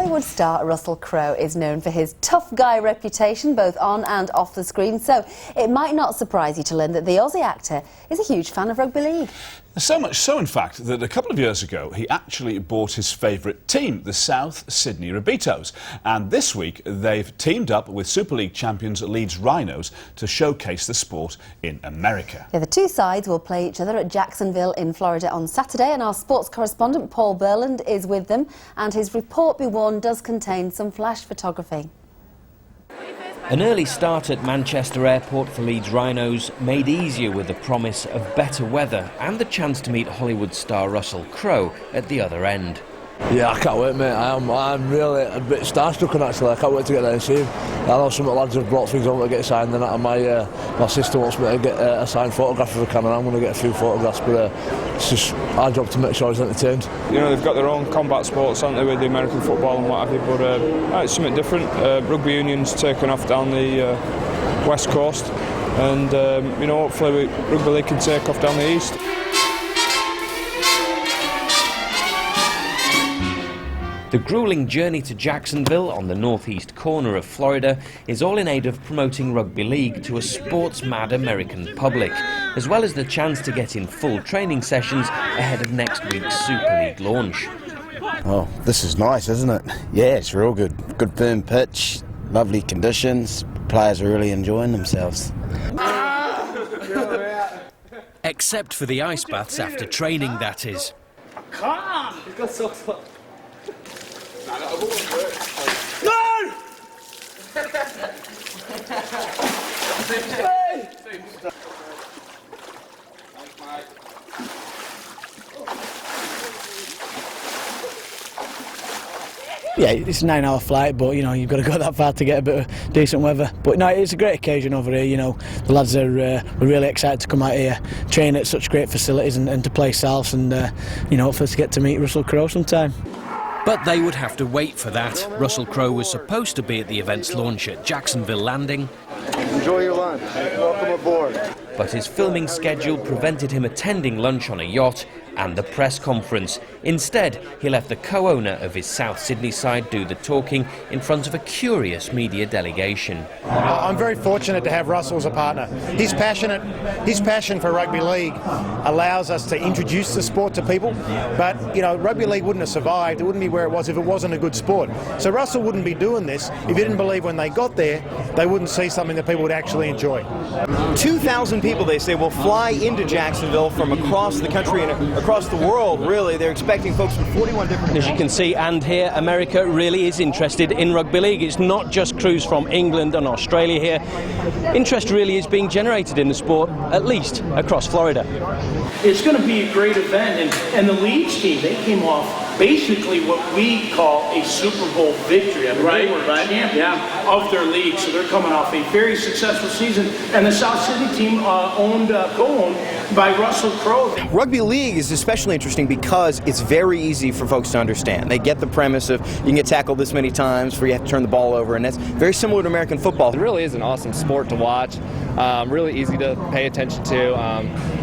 Hollywood star Russell Crowe is known for his tough guy reputation both on and off the screen, so it might not surprise you to learn that the Aussie actor is a huge fan of rugby league. So much so, in fact, that a couple of years ago he actually bought his favourite team, the South Sydney Rabbitohs. And this week they've teamed up with Super League champions LEEDS RHINOS to showcase the sport in America. Yeah, the two sides will play each other at Jacksonville in Florida on Saturday, and our sports correspondent Paul Burland is with them, and his report, be warned, does contain some flash photography. An early start at Manchester Airport for LEEDS RHINOS made easier with the promise of better weather and the chance to meet Hollywood star Russell Crowe at the other end. Yeah, I can't wait, mate. I'm really a bit starstruck, actually. I can't wait to get there and see him. I know some of the lads have brought things over to get signed, and my sister wants me to get a signed photograph if I can, and I'm going to get a few photographs, but it's just our job to make sure he's entertained. You know, they've got their own combat sports, haven't they, with the American football and what have you, but it's something different. Rugby union's taken off down the west coast, and you know, hopefully rugby league can take off down the east. The gruelling journey to Jacksonville on the northeast corner of Florida is all in aid of promoting rugby league to a sports-mad American public, as well as the chance to get in full training sessions ahead of next week's Super League launch. Oh, this is nice, isn't it? Yeah, it's real good. Good firm pitch, lovely conditions. Players are really enjoying themselves. Except for the ice baths after training, that is. Come on! He's got so slow. No! Yeah, it's a 9-hour flight, but you know, you've got to go that far to get a bit of decent weather. But no, it's a great occasion over here. You know, the lads are really excited to come out here, train at such great facilities, and to play South, and you know, for us to get to meet Russell Crowe sometime. But they would have to wait for that. Russell Crowe was supposed to be at the event's launch at Jacksonville Landing. Enjoy your lunch. Welcome aboard. But his filming schedule prevented him attending lunch on a yacht and the press conference. Instead, he let the co-owner of his South Sydney side do the talking in front of a curious media delegation. I'm very fortunate to have Russell as a partner. His passion for rugby league allows us to introduce the sport to people, but you know, rugby league wouldn't have survived, it wouldn't be where it was if it wasn't a good sport. So Russell wouldn't be doing this if he didn't believe when they got there they wouldn't see something that people would actually enjoy. 2,000 people, they say, will fly into Jacksonville from across the country and across the world, really. They're expecting folks from 41 different... As you can see and hear, America really is interested in rugby league. It's not just crews from England and Australia here. Interest really is being generated in the sport, at least across Florida. It's going to be a great event, and the LEEDS team, they came off basically what we call a Super Bowl victory. I mean, they were champions of their league, so they're coming off a very successful season. And the South Sydney team co-owned by Russell Crowe. Rugby league is especially interesting because it's very easy for folks to understand. They get the premise of you can get tackled this many times before you have to turn the ball over, and that's very similar to American football. It really is an awesome sport to watch, really easy to pay attention to,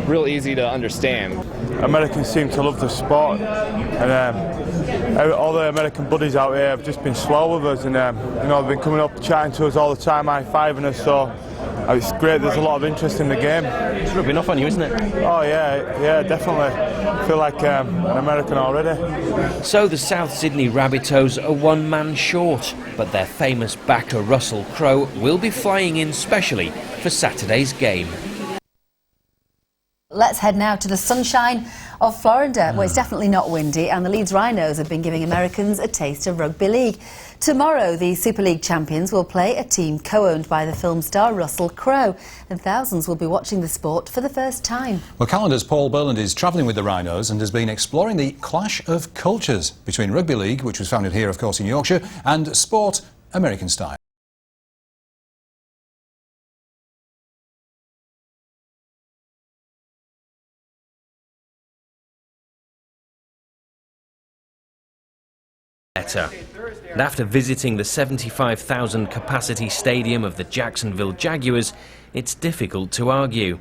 real easy to understand. Americans seem to love the sport, and all the American buddies out here have just been swell with us, and you know, they've been coming up chatting to us all the time, high-fiving us, so it's great. There's a lot of interest in the game. It's rubbing off on you, isn't it? Oh yeah, definitely. I feel like an American already. So the South Sydney Rabbitohs are one man short, but their famous backer Russell Crowe will be flying in specially for Saturday's game. Let's head now to the sunshine of Florida, where it's definitely not windy, and the LEEDS RHINOS have been giving Americans a taste of rugby league. Tomorrow, the Super League champions will play a team co-owned by the film star Russell Crowe, and thousands will be watching the sport for the first time. Well, Calendar's Paul Burland is travelling with the Rhinos and has been exploring the clash of cultures between rugby league, which was founded here, of course, in Yorkshire, and sport American style. And after visiting the 75,000 capacity stadium of the Jacksonville Jaguars, it's difficult to argue.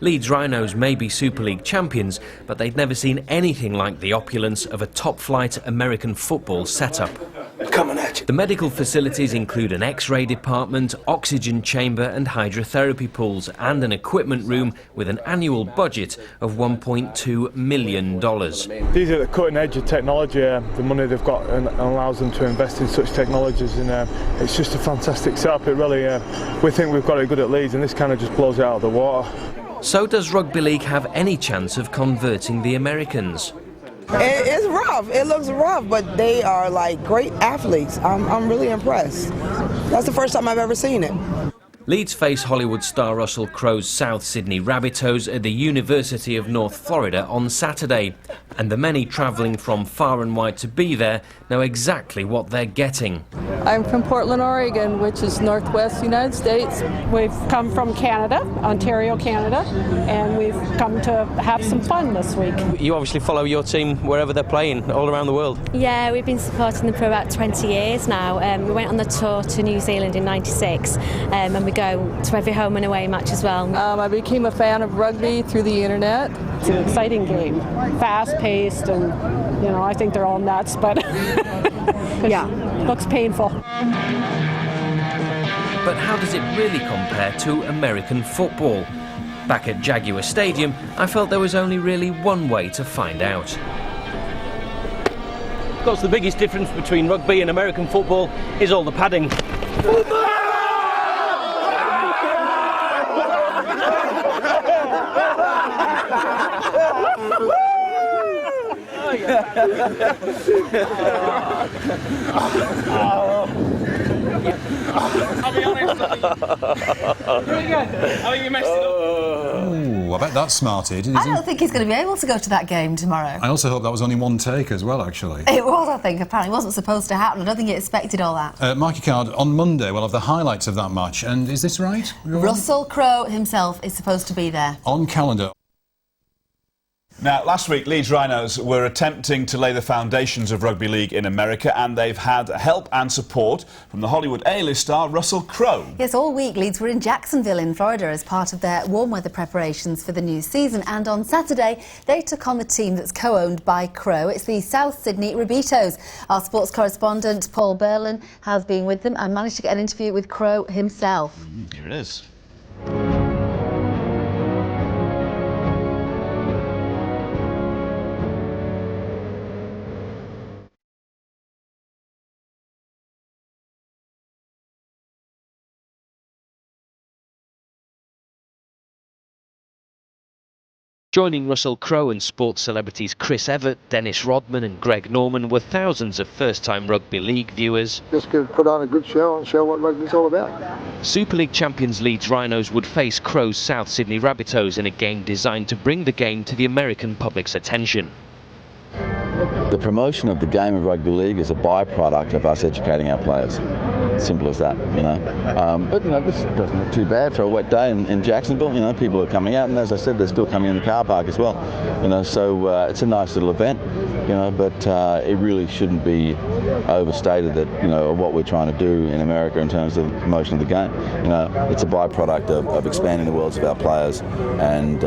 LEEDS RHINOS may be Super League champions, but they'd never seen anything like the opulence of a top-flight American football setup. coming at you. The medical facilities include an X-ray department, oxygen chamber and hydrotherapy pools, and an equipment room with an annual budget of $1.2 million. These are the cutting edge of technology. The money they've got and allows them to invest in such technologies, and it's just a fantastic setup. It really, we think we've got it good at Leeds, and this kind of just blows it out of the water. So does rugby league have any chance of converting the Americans? It's rough. It looks rough, but they are like great athletes. I'm really impressed. That's the first time I've ever seen it. Leeds face Hollywood star Russell Crowe's South Sydney Rabbitohs at the University of North Florida on Saturday. And the many travelling from far and wide to be there know exactly what they're getting. I'm from Portland, Oregon, which is northwest United States. We've come from Canada, Ontario, Canada, and we've come to have some fun this week. You obviously follow your team wherever they're playing, all around the world. Yeah, we've been supporting them for about 20 years now. We went on the tour to New Zealand in '96, and we go to every home and away match as well. I became a fan of rugby through the internet. It's an exciting game, fast-paced, and you know, I think they're all nuts, but yeah, looks painful. But how does it really compare to American football? Back at Jaguar Stadium, I felt there was only really one way to find out. Of course, the biggest difference between rugby and American football is all the padding. Oh, I bet that smarted. I don't think he's going to be able to go to that game tomorrow. I also hope that was only one take as well, actually. It was, I think, apparently. It wasn't supposed to happen. I don't think he expected all that. Mikey Card, on Monday we'll have the highlights of that match, and is this right? Russell Crowe himself is supposed to be there. On calendar. Now, last week, Leeds Rhinos were attempting to lay the foundations of rugby league in America, and they've had help and support from the Hollywood A-list star Russell Crowe. Yes, all week Leeds were in Jacksonville in Florida as part of their warm weather preparations for the new season, and on Saturday they took on the team that's co-owned by Crowe. It's the South Sydney Rabbitohs. Our sports correspondent Paul Berlin has been with them and managed to get an interview with Crowe himself. Here it is. Joining Russell Crowe and sports celebrities Chris Evert, Dennis Rodman and Greg Norman were thousands of first-time rugby league viewers. Just to put on a good show and show what rugby's all about. Super League champions Leeds Rhinos would face Crowe's South Sydney Rabbitohs in a game designed to bring the game to the American public's attention. The promotion of the game of rugby league is a byproduct of us educating our players. Simple as that, you know. But you know, this doesn't look too bad for a wet day in Jacksonville. You know, people are coming out, and as I said, they're still coming in the car park as well. You know, so it's a nice little event. You know, but it really shouldn't be overstated that what we're trying to do in America in terms of the promotion of the game. You know, it's a byproduct of expanding the worlds of our players and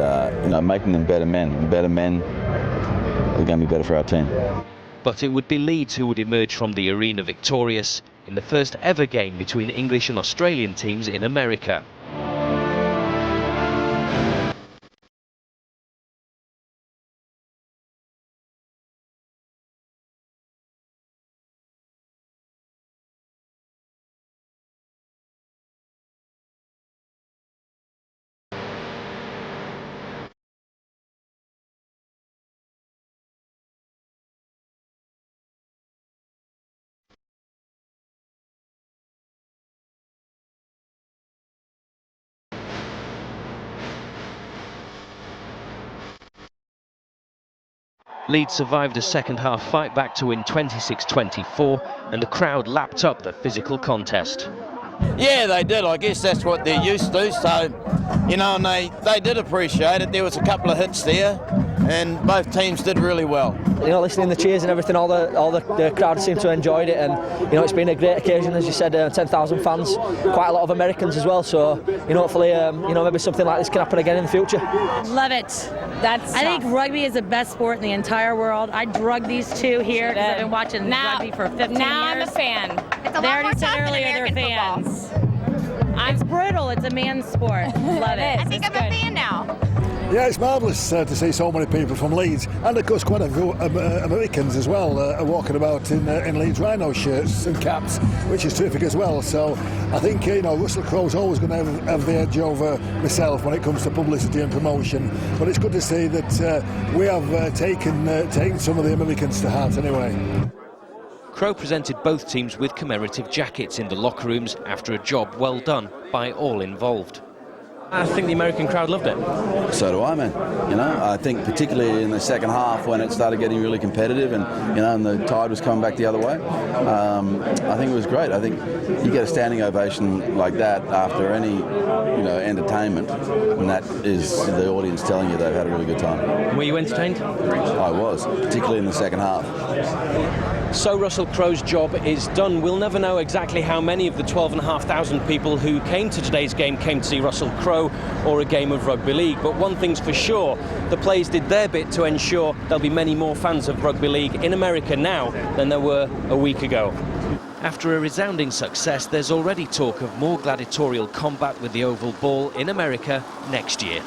making them better men. And better men are going to be better for our team. But it would be Leeds who would emerge from the arena victorious in the first ever game between English and Australian teams in America. Leeds survived a second-half fight back to win 26-24, and the crowd lapped up the physical contest. Yeah, they did. I guess that's what they're used to. So, and they did appreciate it. There was a couple of hits there. and both teams did really well. You know, listening to the cheers and everything, all the crowd seemed to enjoyed it, and you know, it's been a great occasion, as you said, 10,000 fans, quite a lot of Americans as well. So you know, hopefully, you know, maybe something like this can happen again in the future. Love it. I think rugby is the best sport in the entire world. I drug these two here because I've been watching rugby for 15 years. Now I'm a fan. It's a lot more tough than American fans. It's brutal. It's a man's sport. Love it. I think I'm a fan now. Yeah, it's marvellous to see so many people from Leeds, and of course quite a few Americans as well walking about in Leeds Rhino shirts and caps, which is terrific as well. So I think, you know, Russell Crowe's always going to have the edge over myself when it comes to publicity and promotion, but it's good to see that we have taken some of the Americans to heart anyway. Crowe presented both teams with commemorative jackets in the locker rooms after a job well done by all involved. I think the American crowd loved it. So do I, man. You know, I think particularly in the second half when it started getting really competitive and, you know, and the tide was coming back the other way, I think it was great. I think you get a standing ovation like that after any, you know, entertainment, and that is the audience telling you they've had a really good time. Were you entertained? I was, particularly in the second half. So Russell Crowe's job is done. We'll never know exactly how many of the 12,500 people who came to today's game came to see Russell Crowe or a game of rugby league, but one thing's for sure, the players did their bit to ensure there'll be many more fans of rugby league in America now than there were a week ago. After a resounding success, there's already talk of more gladiatorial combat with the oval ball in America next year.